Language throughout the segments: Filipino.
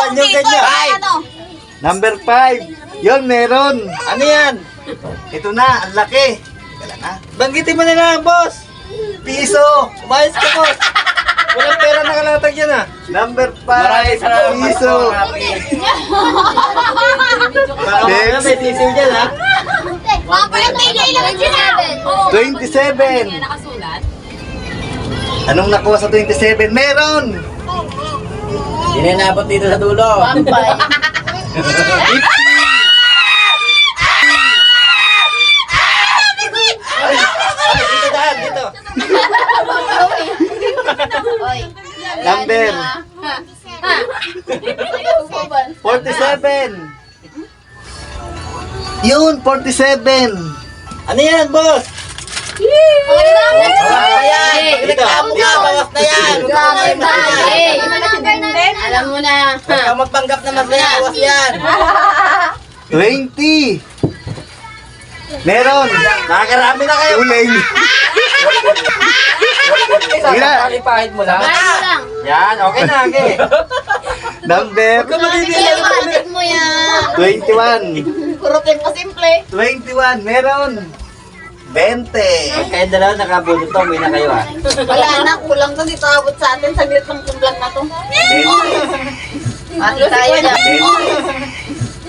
Yan, yung ganyan. Number 5. Yun, meron. Ano yan? Ito na, ang laki. Banggitin mo na lang, boss. Piso. Umayos ka, boss. Walang pera nakalatag yan, ah. Number 5. Maraming salamat, Piso. Next. May tisil dyan, ha? Oh. 27. Anong nakuha sa 27? Meron. Hindi na naabot dito sa dulo. Dito daan, dito. Number 47. Yun, 47. Ano yan, boss? Ayan, pagkakamo ka, bawas na yan. Alam mo na. Huwag kang magpanggap na masaya, bawas yan. 20. Meron. Nakakarami na kayo. Uling. Wala. Kalipahid mo lang. Kaya mo lang. Yan, okay na, okay. Number Iwatig mo yan. 21. Kurutin mo simple. 21. Meron. 20. Kaya dalawa nakabulot to, may na kayo, ha? Wala na, kulang to. Dito abot sa atin. Saglit ng vlog na to. 20. Atlo tayo dyan.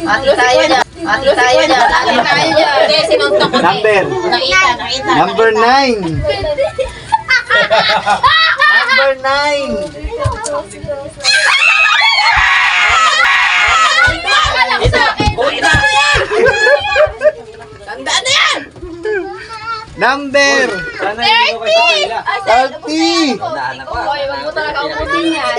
Atlo tayo dyan. Atlo tayo dyan. Atlo tayo dyan. Hindi, sinuntok ko. Number. Nakita, nakita. Number 9. Number 9. Ito, tandaan na yan! Number Sana hindi ko kayo sa pila. 30. Tandaan na pa. Huwag mo talaga ubusin yan.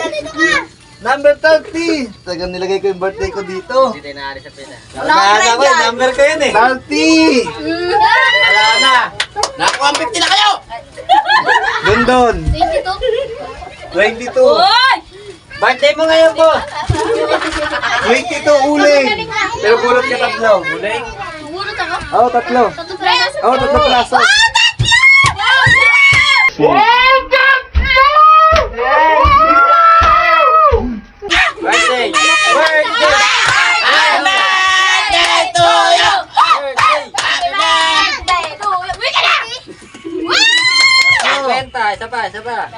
Number 30. Tagang nilagay ko yung birthday ko dito. Hindi tayo naalis sa pila. Wala akong Nakaano ko, dyan. number ko yun, eh. 30. Wala na. Nakuha ang 50 na kayo! Dondon. 22. Birthday mo ngayon, boss. 22 uling. Pero pulot ka tatlo. Uling. Bumulot ako. Oo, tatlo. Oo, tatlo plaso. Birthday! Birthday! Happy birthday to you! Birthday! Kwenta, isa pa, isa pa.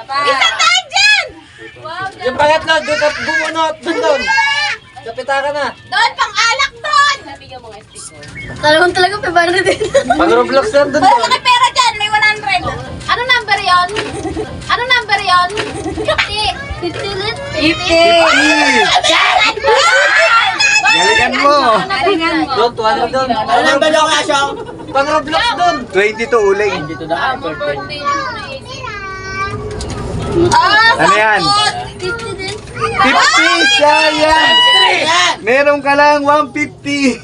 Yung pangatlo, doon ka bumunot, doon. Kapita ka na. Doon, pang-alak doon! Talagang pa din. Pag Roblox na doon. Wala ka pera dyan, may 100. Ano number yon? Ano number yon? 50. 50. Galingan mo. Galingan mo. Doon, 200 doon. Ano nang balo ka, Asyong? Pag Roblox doon. 22 uling. Dito na, birthday. Ano yan? 50 din. 50 siya yan. Meron ka lang 150.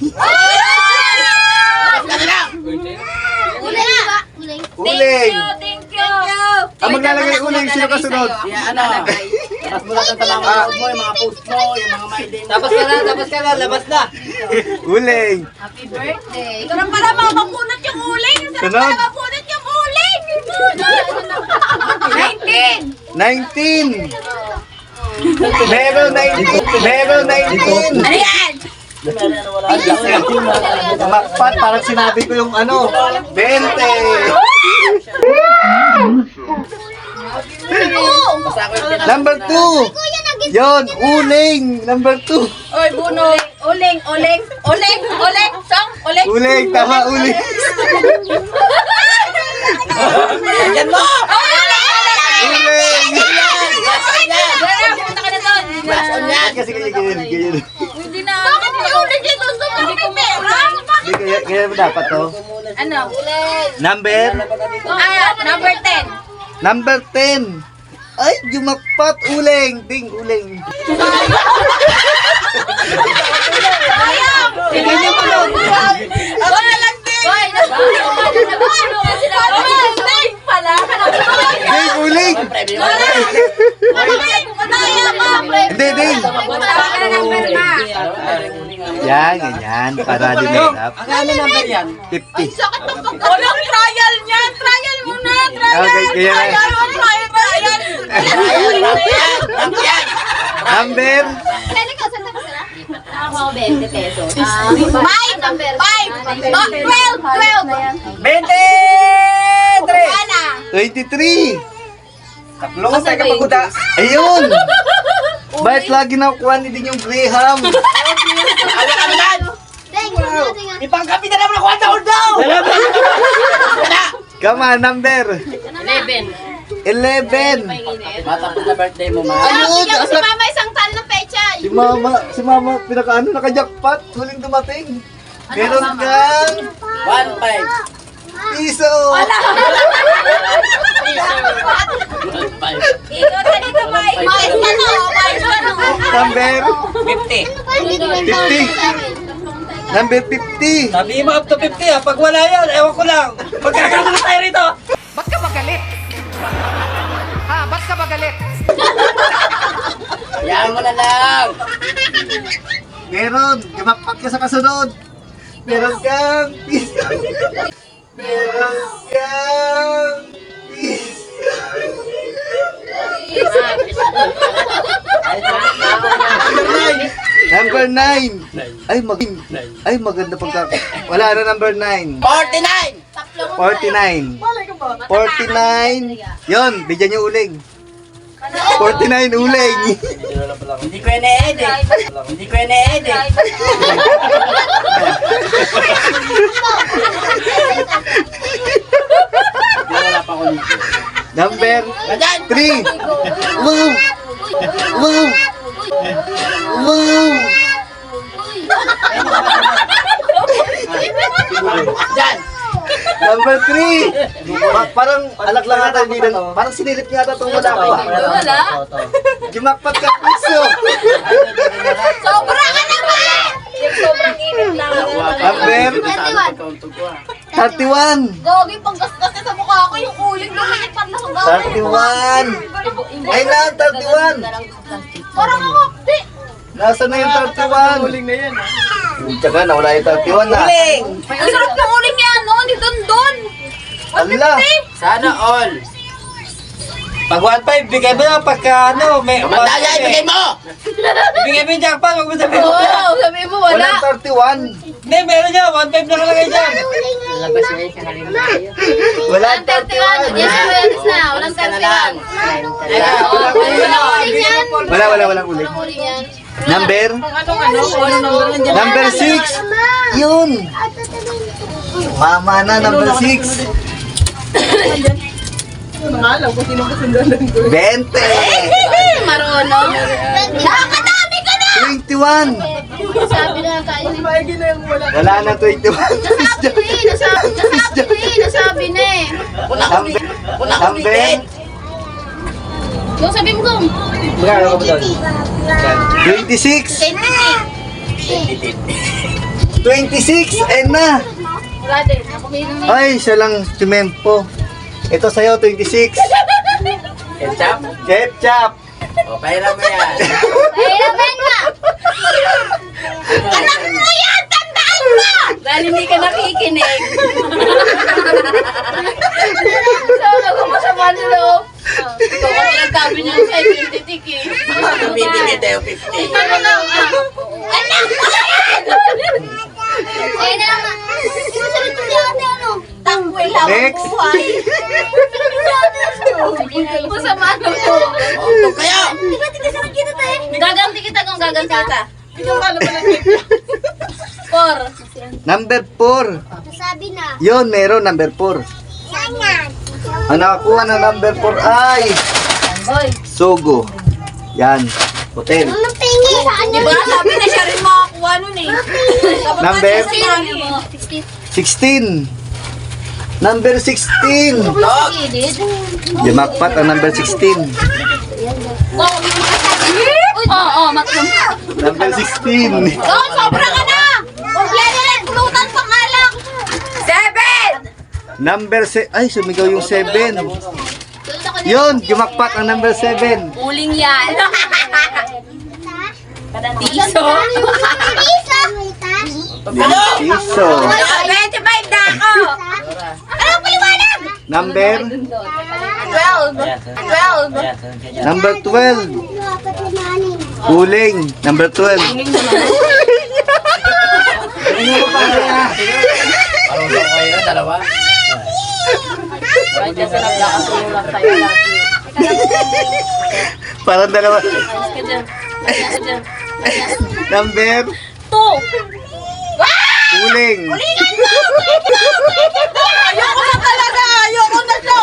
Uling ba? Uling. Uling. Thank you. Ang maglalagay uling, sino kasunod? Ano? Tapos mo lang ang talagang mo, yung mga post mo, yung mga maidin. Tapos ka na, labas na. Uling. Happy birthday. Ito na pala mapunot yung uling. Ito na Sunod. pala mapunot yung uling. 19. 19. Meron 19. Meron 19. Ano yan? Makpat, parang sinabi ko yung ano. 20. Number 2. Yon, uling. Number 2. Oy, buno. Uling. Song, uling. Uling, tama uling. Yan mo! Uling. Pumunta ka na doon. Kasi ganyan. Hindi na. Bakit may uling dito? Hindi ko pera. Kaya dapat to. Ano? Number? Number 10. Number 10. Ay, jumakpat uling. Ding, uling. Tingnan niyo pa doon. Wala lang din. Hoy, nagbuno kasi na pala. Ding, uling. Hindi, ding. Yan, ganyan. Para dinilap. Ang ano number yan? 50. Sakit ng pagkakas. Walang trial niyan. Trial muna. Okay, kaya na. Trial. Number? nakakuha ko 20 pesos. 5! 12! 12! 23. Tatlong tayo kapaguda. Ayun! Bakit lagi nakukuha ni din yung Graham? Ipangkapi na naman ako ang taon daw! Come on, number 11. 11. Matapos na birthday mo, ma. Ayun! Bigyan ko si mama isang tal ng pecha. Si mama, pinakaano, naka-jackpot. Huling dumating. Meron kang 1.5. piso. 1.5. Ikaw na dito, Mike. Mais ka no, mais ka no. Number 50. 50. Number 50. Sabi mo up to 50 ha. Pag wala yan, ewan ko lang. Magkakaroon na tayo rito. Ba't ka magalit? Ha? Ba't ka magalit? Hayaan mo na lang. Meron. Jumakpat ka sa kasunod. Meron kang piso. Meron kang piso. Number 9. Ay, maganda pagka... Wala na number 9. 49. 49. 49. Yon, bigyan niyo uling. 49 uling. Hindi ko ine-edit. Hindi ko ine-edit. Wala pa ako nito. Number 3. Wow. Wow. Wow. Diyan. Number 3. Parang anak lang ata hindi na, parang sinilip niya ata itong wala ko. Wala. Jumakpat ka piso. Sobra ka naman! Sobrang init lang. Number 31. Gogi, panggasgas ka sa mukha ko, yung uling lumikit pa na sa gawa. 31. Ay na, 31. Parang kakapti. Nasaan na yung 31? Uling na yan. Tsaka nawala yung 31 na. Ang sarap ng uling niya, no? Hindi doon. Ala. Sana all. Pag 1.5, bigay mo na pagka ano, may... Mandaya, ibigay mo! Ibigay mo yung jackpot, wag mo sabihin mo. Oo, sabihin mo wala. Walang 31. Hindi, meron dyan, 1.5 nakalagay dyan. Walang 31. Yes, 31. yes na. Walang Ka na lang. 31. Walang uling yan. Walang uling. Walang uling yan. Number? Number 6. Yun. Mama na, number 6. 20. Marunong. Nakakadami ka na! 21. Sabi na tayo. Wala na 21. Nasabi na eh. Number? Number? Yung sabi mo kung. Magkakaroon ka ba doon? 26. 26. And na. Wala din. Ako may nang Ay, siya lang simempo. Ito sa'yo, 26. Ketchup? Ketchup. O, pahiram mo yan. Pahirapan nga! Anak mo yan! Tandaan mo! Dahil hindi ka nakikinig. So, nagkumasama na loob. Ikaw ka nagsabi niya sa titik eh. Bibili tayo 50. Ano na? Anak mo yan! Ayun na lang. Sinusunod ko siya ate ano? Tangway lang ang Next. buhay. Masama na po. Ito kayo! Gaganti kita kung gaganti kita. Four. Number 4. Sabi na. Yun, meron number 4. Sana. Ang nakakuha ng number 4 ay Boy. Sogo. Yan. Hotel. Anong pingi sa kanya? Diba? Sabi na siya rin makakuha nun eh. Number 16. 16. Number 16. Dog! Jumakpat ang number 16. Oo, matrum. Number 16. Oh, sobra ka na! Kompleto na yung pulutan pang alak. 7! Number ay, sumigaw yung 7. Yun, jumakpat ang number 7. Uling yan. Tiso. Tiso. Piso. 25 na ako. Anong paliwanag? Number? 12. 12. Number 12. Uling. Number 12. Parang sa kayo na, dalawa. Kahit kasi nagkakasulat tayo lagi. Parang dalawa. Alis ka dyan. Alis ka dyan. Number, 2. uling. Ayoko na talaga! Ayoko na siya!